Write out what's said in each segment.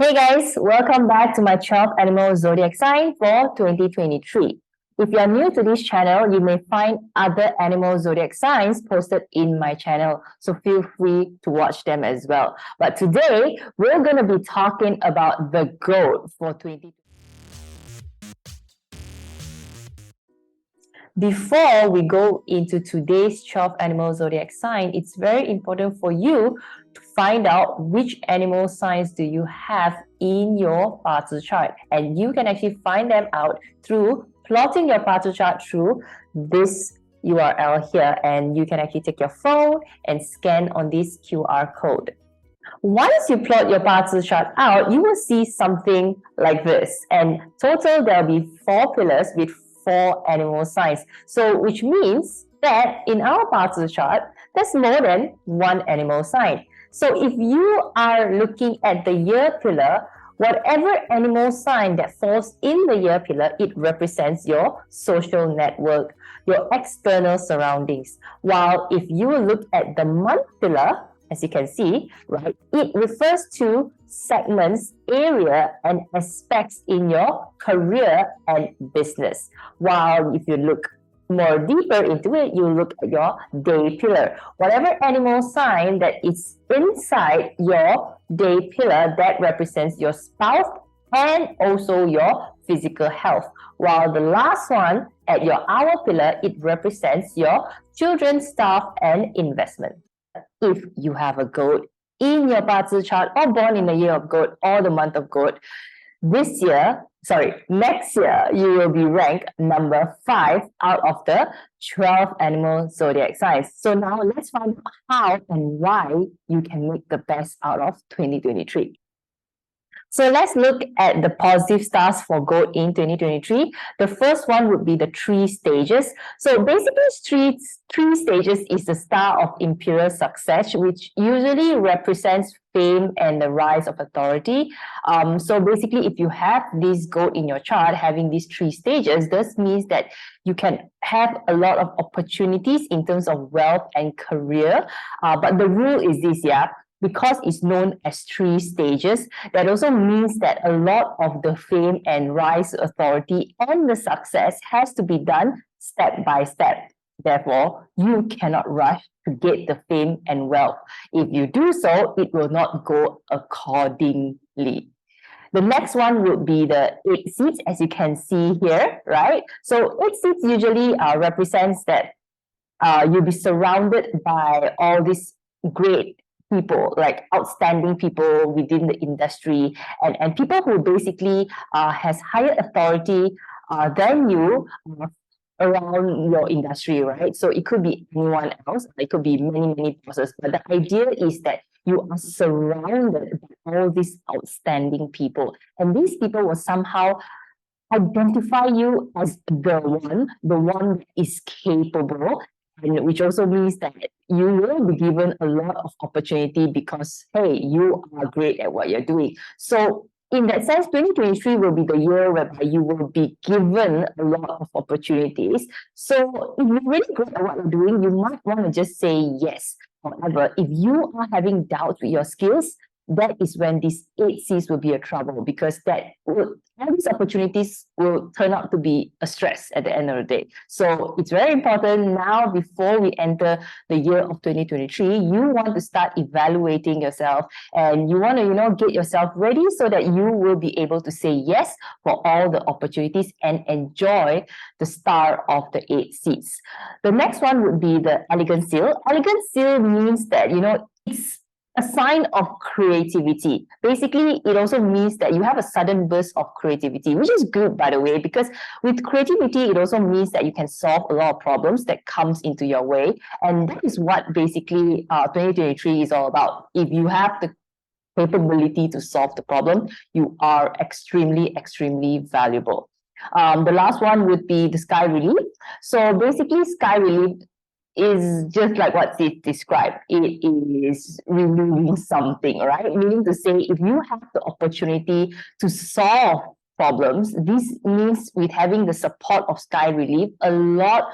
Hey guys, welcome back to my 12 Animal Zodiac sign for 2023. If you're new to this channel, you may find other animal zodiac signs posted in my channel, so feel free to watch them as well. But today, we're going to be talking about the goat for 2023. Before we go into today's 12 animal zodiac sign, it's very important for you to find out which animal signs do you have in your BaZi chart. And you can actually find them out through plotting your BaZi chart through this URL here. And you can actually take your phone and scan on this QR code. Once you plot your BaZi chart out, you will see something like this. And total, there'll be 4 pillars with 4 animal signs. So, which means that in our BaZi chart, there's more than 1 animal sign. So, if you are looking at the year pillar, whatever animal sign that falls in the year pillar, it represents your social network, your external surroundings. While if you look at the month pillar, as you can see, right, it refers to segments, area, and aspects in your career and business. While if you look more deeper into it, you look at your day pillar. Whatever animal sign that is inside your day pillar, that represents your spouse and also your physical health. While the last one at your hour pillar, it represents your children, staff, and investment. If you have a goat in your BaZi chart or born in the year of goat or the month of goat, next year, you will be ranked number 5 out of the 12 animal zodiac signs. So now let's find out how and why you can make the best out of 2023. So let's look at the positive stars for goat in 2023. The first one would be the 3 stages. So basically, three stages is the star of imperial success, which usually represents fame and the rise of authority. So basically, if you have this goat in your chart, having these 3 stages, this means that you can have a lot of opportunities in terms of wealth and career. But the rule is this, because it's known as 3 stages, that also means that a lot of the fame and rise to authority and the success has to be done step by step. Therefore, you cannot rush to get the fame and wealth. If you do so, it will not go accordingly. The next one would be the 8 seeds, as you can see here, right? So 8 seeds usually represents that you'll be surrounded by all these great people, like outstanding people within the industry, and people who basically has higher authority than you around your industry, right? So it could be anyone else, it could be many bosses, but the idea is that you are surrounded by all these outstanding people, and these people will somehow identify you as the one that is capable, and which also means that you will be given a lot of opportunity because, hey, you are great at what you're doing. So in that sense, 2023 will be the year whereby you will be given a lot of opportunities. So if you're really good at what you're doing, you might want to just say yes. However, if you are having doubts with your skills, that is when these 8 C's will be a trouble, because all these opportunities will turn out to be a stress at the end of the day. So it's very important now, before we enter the year of 2023, you want to start evaluating yourself, and you want to, get yourself ready so that you will be able to say yes for all the opportunities and enjoy the star of the 8 C's. The next one would be the elegant seal. Elegant seal means that, it's a sign of creativity. Basically, it also means that you have a sudden burst of creativity, which is good, by the way, because with creativity, it also means that you can solve a lot of problems that comes into your way. And that is what basically 2023 is all about. If you have the capability to solve the problem, you are extremely valuable. The last one would be the sky relief. So basically, sky relief is just like what it described. It is removing something, right? Meaning to say, if you have the opportunity to solve problems, this means with having the support of sky relief, a lot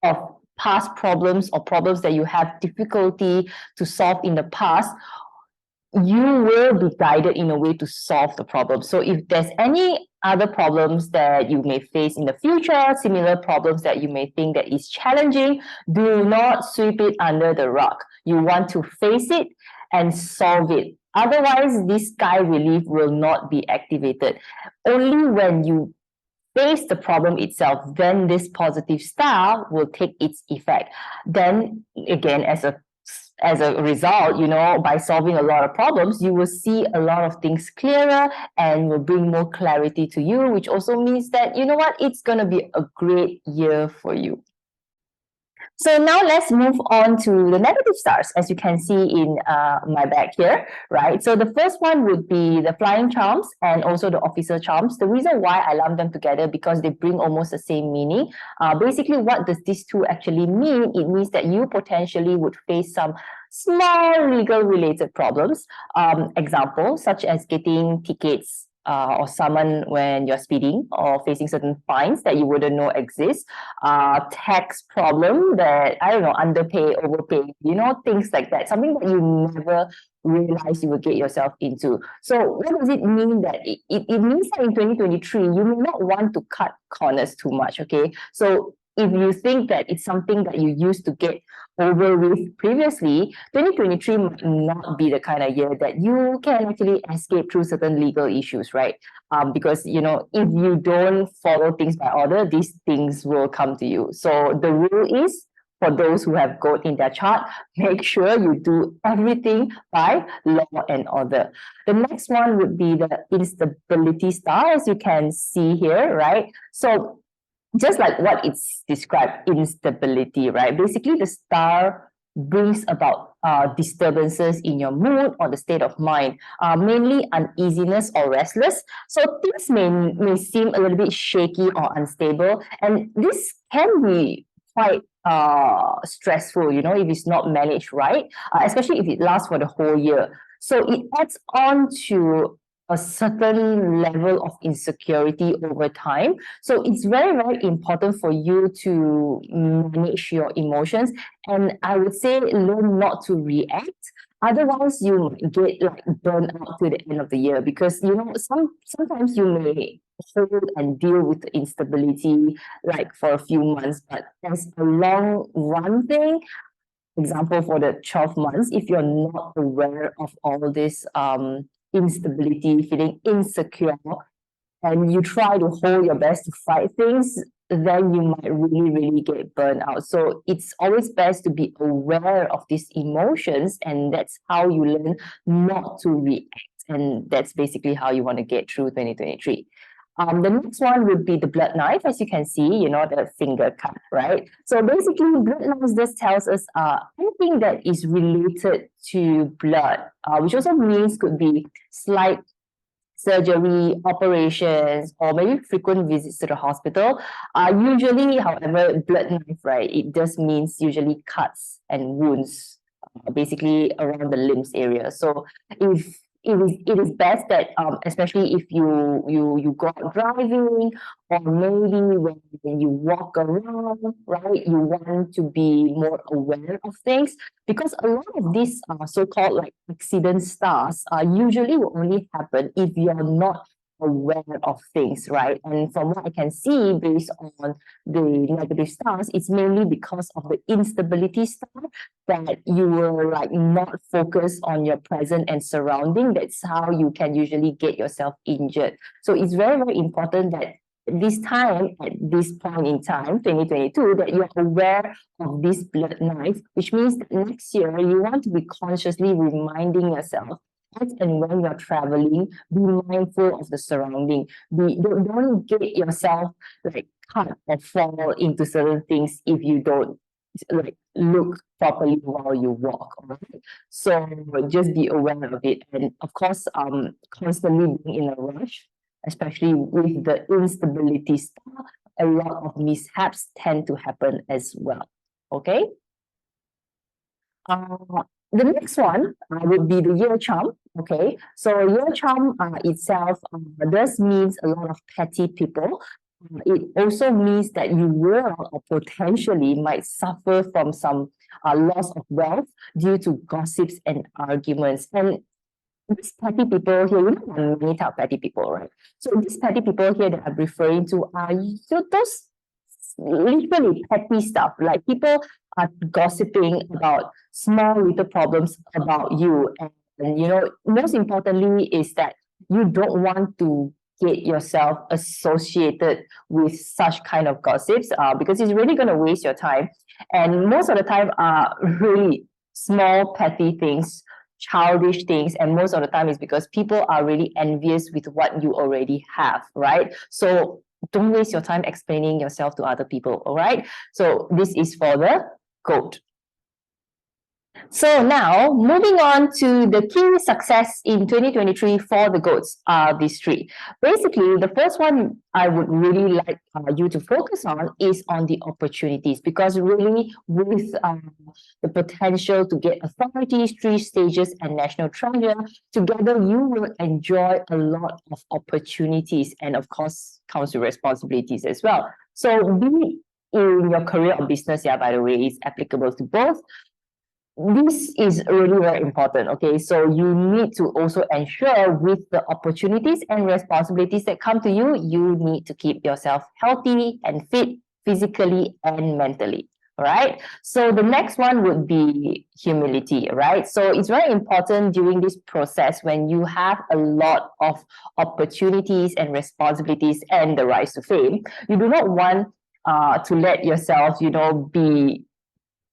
of past problems or problems that you have difficulty to solve in the past you will be guided in a way to solve the problem. So if there's any other problems that you may face in the future, similar problems that you may think that is challenging, do not sweep it under the rug. You want to face it and solve it. Otherwise, this sky relief will not be activated. Only when you face the problem itself, then this positive star will take its effect. Then again, as a result, by solving a lot of problems, you will see a lot of things clearer and will bring more clarity to you, which also means that, it's going to be a great year for you. So now let's move on to the negative stars, as you can see in my back here, right? So the first one would be the flying charms and also the officer charms. The reason why I lump them together because they bring almost the same meaning. Basically, what does these two actually mean? It means that you potentially would face some small legal related problems. Example, such as getting tickets or summon when you're speeding or facing certain fines that you wouldn't know exist, tax problem that, I don't know, underpay, overpay, things like that, something that you never realize you will get yourself into. So what does it mean? That it means that in 2023, you may not want to cut corners too much, okay? So if you think that it's something that you used to get over with previously, 2023 might not be the kind of year that you can actually escape through certain legal issues, right? Because, if you don't follow things by order, these things will come to you. So the rule is, for those who have gold in their chart, make sure you do everything by law and order. The next one would be the instability star, as you can see here, right? So just like what it's described, instability, right? Basically, the star brings about disturbances in your mood or the state of mind, mainly uneasiness or restless. So things may seem a little bit shaky or unstable, and this can be quite stressful, if it's not managed right, especially if it lasts for the whole year. So it adds on to a certain level of insecurity over time. So it's very, very important for you to manage your emotions. And I would say learn not to react. Otherwise, you might get burned out to the end of the year because, sometimes you may hold and deal with the instability for a few months, but as a long run thing, example for the 12 months, if you're not aware of all this instability, feeling insecure, and you try to hold your best to fight things, then you might really, really get burned out. So it's always best to be aware of these emotions, and that's how you learn not to react. And that's basically how you want to get through 2023. The next one would be the blood knife, as you can see, the finger cut, right? So basically, blood knife just tells us anything that is related to blood, which also means could be slight surgery, operations, or maybe frequent visits to the hospital. Usually, however, blood knife, right, it just means usually cuts and wounds, basically around the limbs area. So if it is best that especially if you go out driving, or maybe when you walk around, right, you want to be more aware of things, because a lot of these so-called accident stars usually will only happen if you're not aware of things, right? And from what I can see, based on the negative stars, it's mainly because of the instability star that you will not focus on your present and surrounding. That's how you can usually get yourself injured. So it's very, very important that this time, at this point in time, 2022, that you're aware of this blood knife, which means that next year you want to be consciously reminding yourself, as and when you're traveling, be mindful of the surrounding. Don't get yourself cut or fall into certain things if you don't look properly while you walk. Right? So just be aware of it, and of course, constantly being in a rush, especially with the instability star, a lot of mishaps tend to happen as well. Okay. The next one would be the year charm. Okay, so year charm itself does means a lot of petty people. It also means that you will or potentially might suffer from some loss of wealth due to gossips and arguments. And these petty people here, you know, there are many type of petty people, right? So these petty people here that I'm referring to are those literally petty stuff. Like people are gossiping about small little problems about you. And you know, most importantly is that you don't want to get yourself associated with such kind of gossips because it's really going to waste your time. And most of the time are really small petty things, childish things, and most of the time is because people are really envious with what you already have, right? So don't waste your time explaining yourself to other people, all right? So this is for the goat. So now, moving on to the key success in 2023 for the goats are these three. Basically, the first one I would really like you to focus on is on the opportunities, because really with the potential to get authorities, 3 stages, and national treasure, together you will enjoy a lot of opportunities, and of course comes with responsibilities as well. So be in your career or business, yeah, by the way, is applicable to both. This is really very important, okay? So you need to also ensure with the opportunities and responsibilities that come to you, you need to keep yourself healthy and fit physically and mentally, all right? So the next one would be humility, right? So it's very important during this process when you have a lot of opportunities and responsibilities and the rise to fame, you do not want to let yourself, you know, be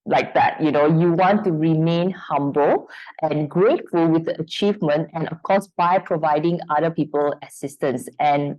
like that. You know, you want to remain humble and grateful with the achievement, and of course by providing other people assistance. And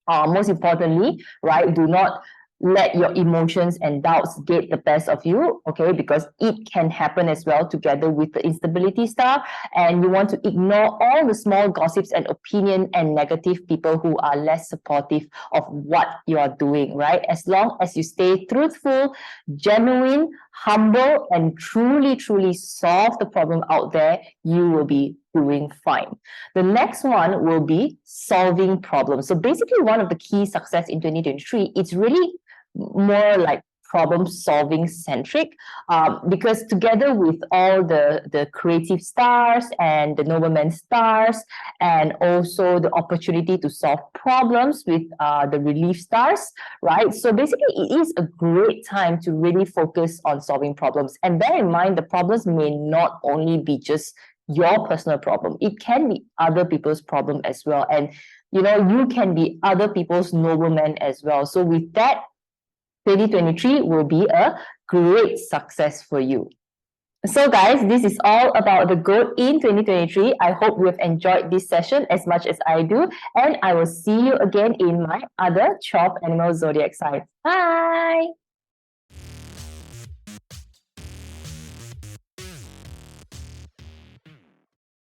most importantly, right, do not let your emotions and doubts get the best of you, okay? Because it can happen as well together with the instability star. And you want to ignore all the small gossips and opinion and negative people who are less supportive of what you are doing, right? As long as you stay truthful, genuine, humble, and truly solve the problem out there, you will be doing fine. The next one will be solving problems. So basically, one of the key success in 2023, it's really more like problem solving centric, because together with all the creative stars and the nobleman stars, and also the opportunity to solve problems with the relief stars, right? So basically it is a great time to really focus on solving problems. And bear in mind, the problems may not only be just your personal problem, it can be other people's problem as well. And you know, you can be other people's nobleman as well. So with that, 2023 will be a great success for you. So guys, this is all about the goat in 2023. I hope you have enjoyed this session as much as I do, and I will see you again in my other 12 animal zodiac signs. Bye!